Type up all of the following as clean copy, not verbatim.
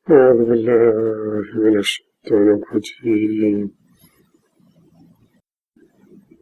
أعوذ بالله من الشيطان الرجيم.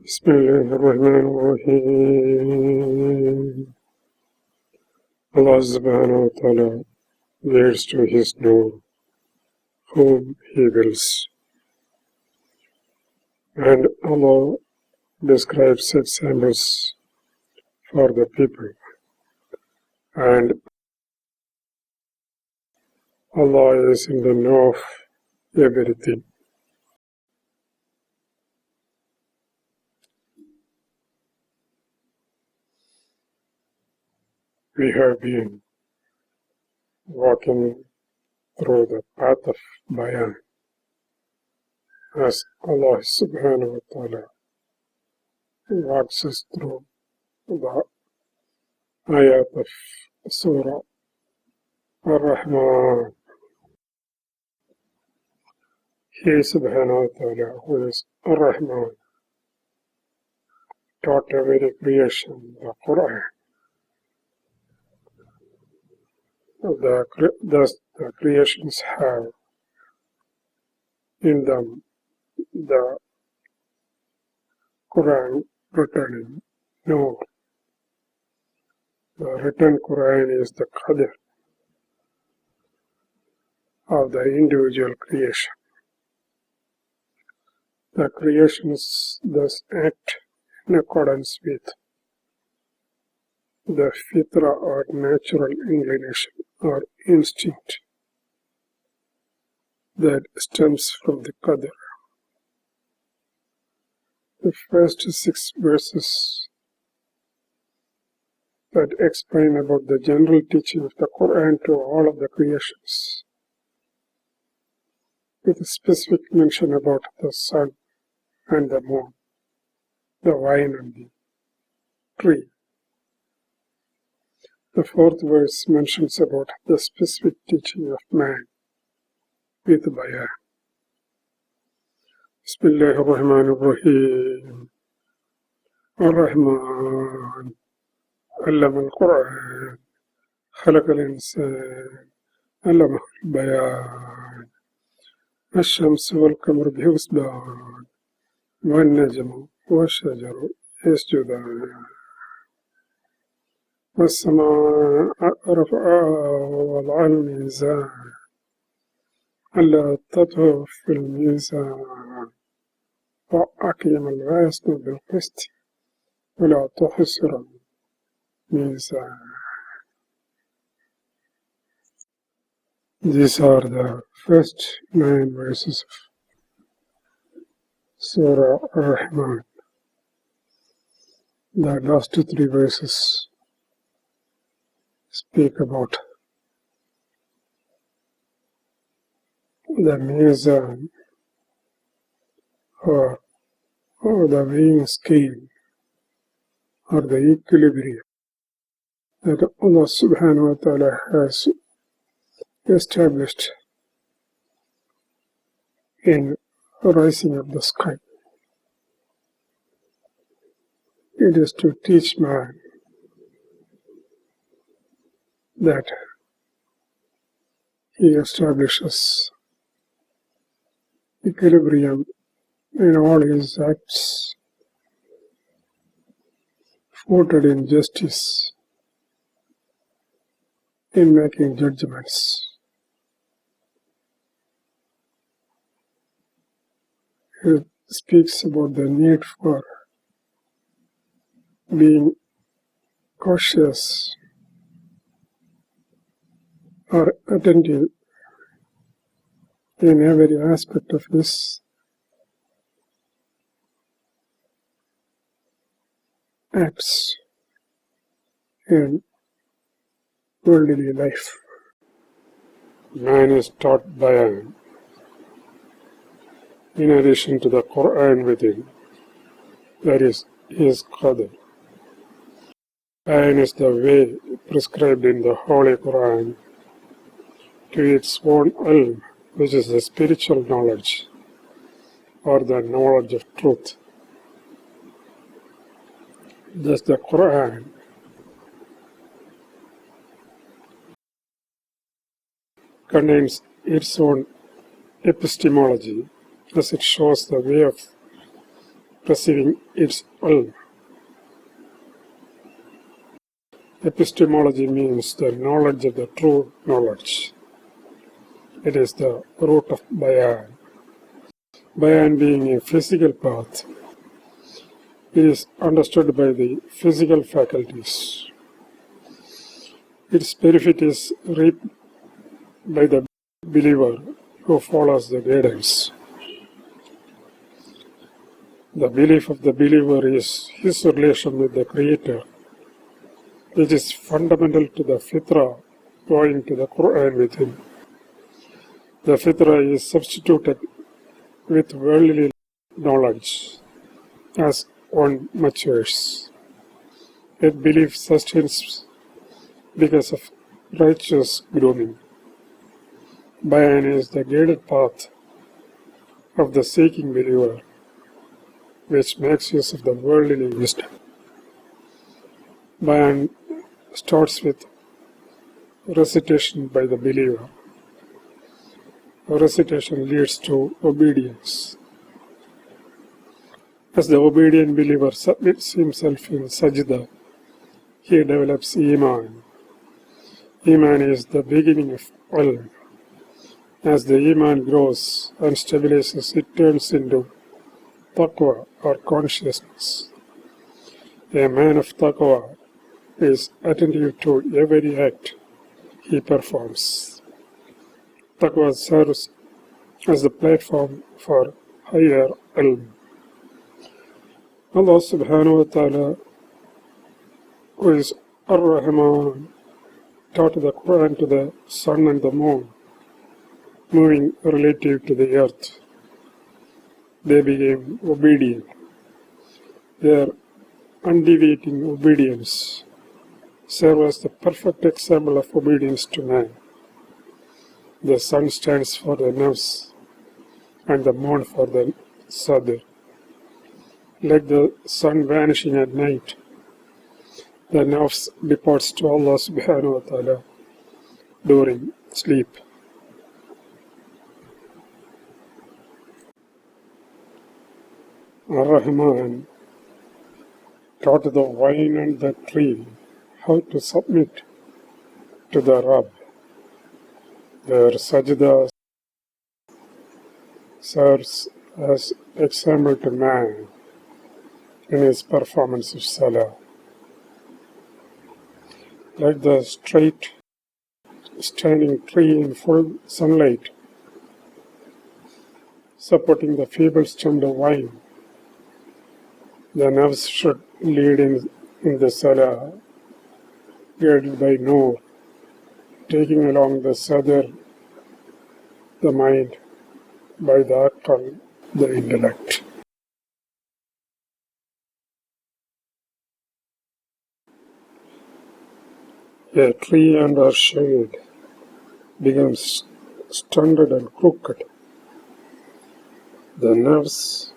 بسم الله الرحمن الرحيم. Allah Subhanahu wa Ta'ala leads to His Nur whom He wills. And Allah describes examples for the people. And Allah is in the know of everything. We have been walking through the path of Bayan as Allah Subhanahu wa Ta'ala walks us through the ayat of Surah Ar-Rahman. He Subhanahu wa Ta'ala, who is Ar-Rahman, taught every creation the Quran. Thus the creations have in them the Quran written in Nur. The written Quran is the qadr of the individual creation. The creations thus act in accordance with the fitra or natural inclination or instinct that stems from the qadr. The first 6 verses that explain about the general teaching of the Quran to all of the creations, with a specific mention about the sun and the moon, the vine and the tree. The 4th verse mentions about the specific teaching of man with bayan. Bismillah ar-Rahman ar-Rahim. Ar-Rahman allama al-Quran khalaqa al-insan allama al-bayan الشمس والقمر بحسبان والنجم والشجر يسجدان والسماء رفعها ووضع الميزان ألا تطغوا في الميزان وأقيم الوزن بالقسط ولا تخسر الميزان. These are the first 9 verses of Surah Ar-Rahman. The last 3 verses speak about the mizan or the weighing scale or the equilibrium that Allah Subhanahu wa Ta'ala has established in rising of the sky. It is to teach man that he establishes equilibrium in all his acts, footed in justice, in making judgments. It speaks about the need for being cautious or attentive in every aspect of his acts in worldly life. Man is taught bayan in addition to the Quran within, that is his qadr. Bayan is the way prescribed in the Holy Quran to its own ilm, which is the spiritual knowledge or the knowledge of truth. Thus the Quran contains its own epistemology, as it shows the way of perceiving its ilm. Epistemology means the knowledge of the true knowledge. It is the root of bayan. Bayan being a physical path, it is understood by the physical faculties. Its benefit is reaped by the believer who follows the guidance. The belief of the believer is his relation with the Creator, which is fundamental to the fitrah owing to the Quran within. The fitrah is substituted with worldly knowledge as one matures. Yet belief sustains because of righteous grooming. Bayan is the guided path of the seeking believer, which makes use of the worldly wisdom. Bayan starts with recitation by the believer. Recitation leads to obedience. As the obedient believer submits himself in sajda, he develops iman. Iman is the beginning of ilm. As the iman grows and stabilizes, it turns into taqwa or consciousness. A man of taqwa is attentive to every act he performs. Taqwa serves as the platform for higher ilm. Allah Subhanahu wa Ta'ala, who is Ar-Rahman, taught the Quran to the sun and the moon, moving relative to the earth. They became obedient. Their undeviating obedience serves as the perfect example of obedience to man. The sun stands for the nafs and the moon for the sadr. Like the sun vanishing at night, the nafs departs to Allah Subhanahu wa Ta'ala during sleep. Ar-Rahman taught the vine and the tree how to submit to the Rabb. Their sajda serves as example to man in his performance of salah. Like the straight standing tree in full sunlight, supporting the feeble-stemmed vine, the nafs should lead in the salah, guided by Noor, taking along the sadr, the mind, by the aql, the intellect. A tree under shade becomes stunted and crooked. The nafs,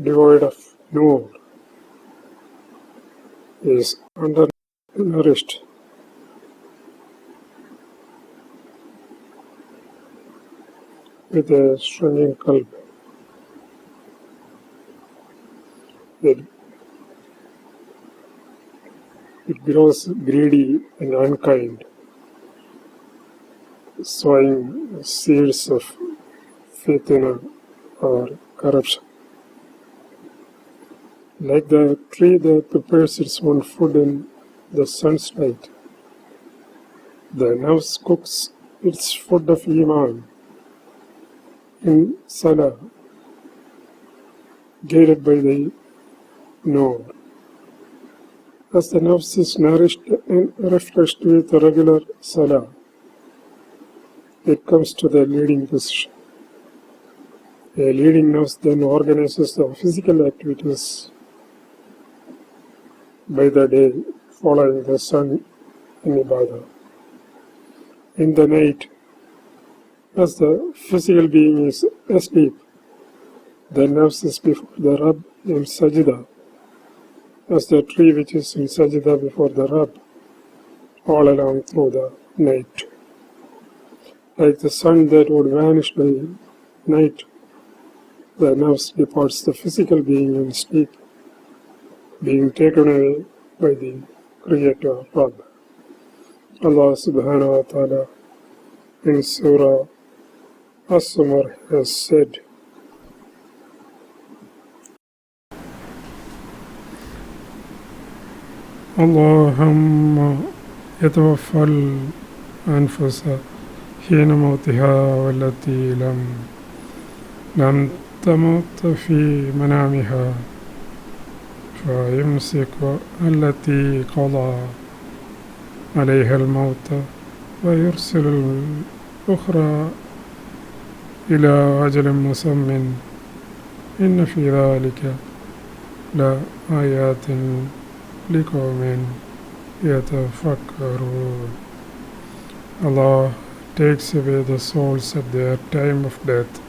devoid of Noor, is undernourished. With a shrinking qalb. It grows greedy and unkind, sowing seeds of fitna or corruption. Like the tree that prepares its own food in the sun's light, the nafs cooks its food of iman in salah, guided by the Noor. As the nafs is nourished and refreshed with regular salah, it comes to the leading position. A leading nafs then organizes the physical activities by the day, following the sun in ibadah. In the night, as the physical being is asleep, the nafs is before the Rabb in sajda, as the tree which is in sajda before the Rabb all along through the night. Like the sun that would vanish by night, the nafs departs the physical being in sleep, being taken away by the Creator Rabb. Allah Subhanahu wa Ta'ala in Surah Azumar has said, اللهم يتوفى الأنفس حين موتها والتي لم تمت في منامها فيمسك التي قضى عليها الموت ويرسل الأخرى إلى أجل مسمى إن في ذلك لآيات لقوم يتفكرون. Allah takes away the souls at their time of death,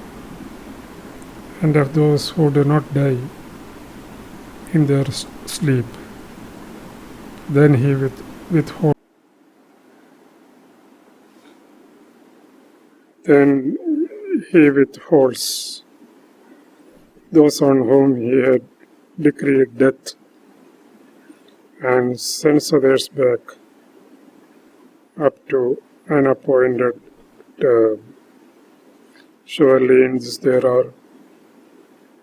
and of those who do not die in their sleep, then He withholds. Then He withholds those on whom He had decreed death, and sends others back up to an appointed term. Surely in this there are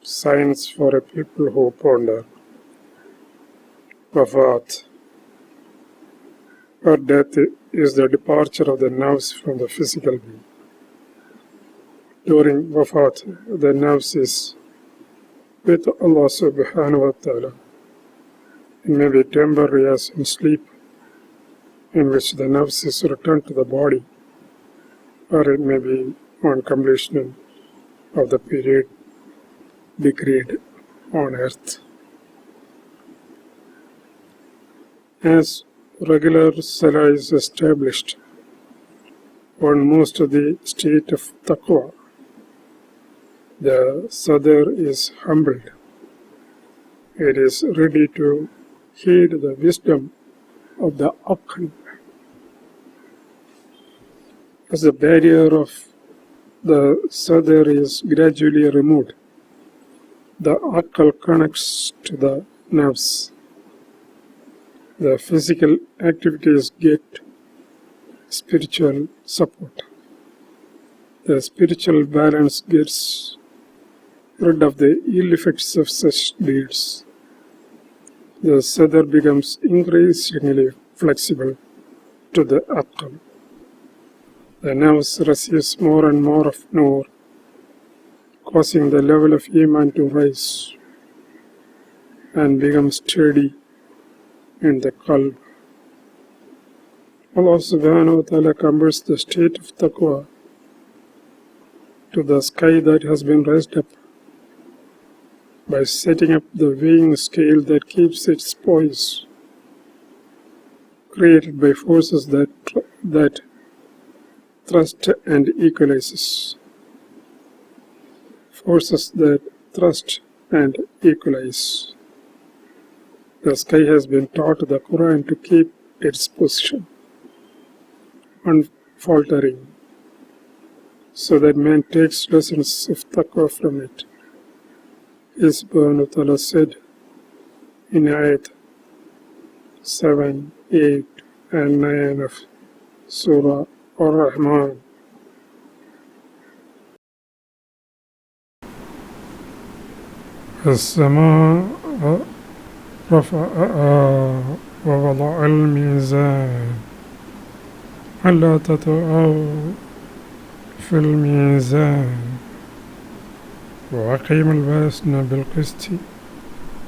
signs for a people who ponder. Wafaat, or death, is the departure of the nafs from the physical being. During Wafaat, the nafs is with Allah Subhanahu wa Ta'ala. It may be temporary as in sleep, in which the nafs is returned to the body, or it may be on completion of the period decreed on earth. As regular salah is established, one moves to the state of taqwa. The sadr is humbled. It is ready to heed the wisdom of the aql. As the barrier of the sadr is gradually removed, the aql connects to the nafs. The physical activities get spiritual support. The spiritual balance gets rid of the ill effects of such deeds. The sadr becomes increasingly flexible to the aql. The nafs receives more and more of nur, causing the level of iman to rise and become steady in the qalb. Allah Subhanahu wa Ta'ala compares the state of taqwa to the sky that has been raised up by setting up the weighing scale that keeps its poise, created by forces that thrust and equalizes. Forces that thrust and equalize. The sky has been taught the Quran to keep its position unfaltering, so that man takes lessons of taqwa from it. Allah Subhanahu wa Ta'ala said in ayat 7, 8 and 9 of Surah Ar-Rahman, السماء رفعها ووضع الميزان ألا تطغوا في الميزان وأقيموا الوزن بالقسط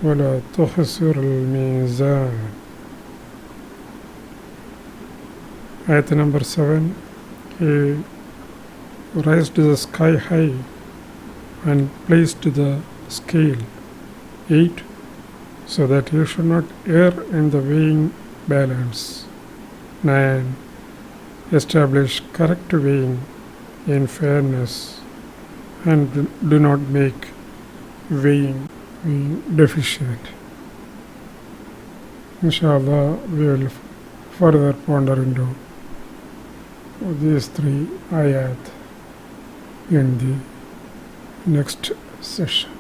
ولا تخسروا الميزان. Ayat number 7, He raised the sky high and placed the scale 8, so that you should not err in the weighing balance. 9. Establish correct weighing in fairness, and do not make weighing deficient. Inshallah, we will further ponder into these three ayat in the next session.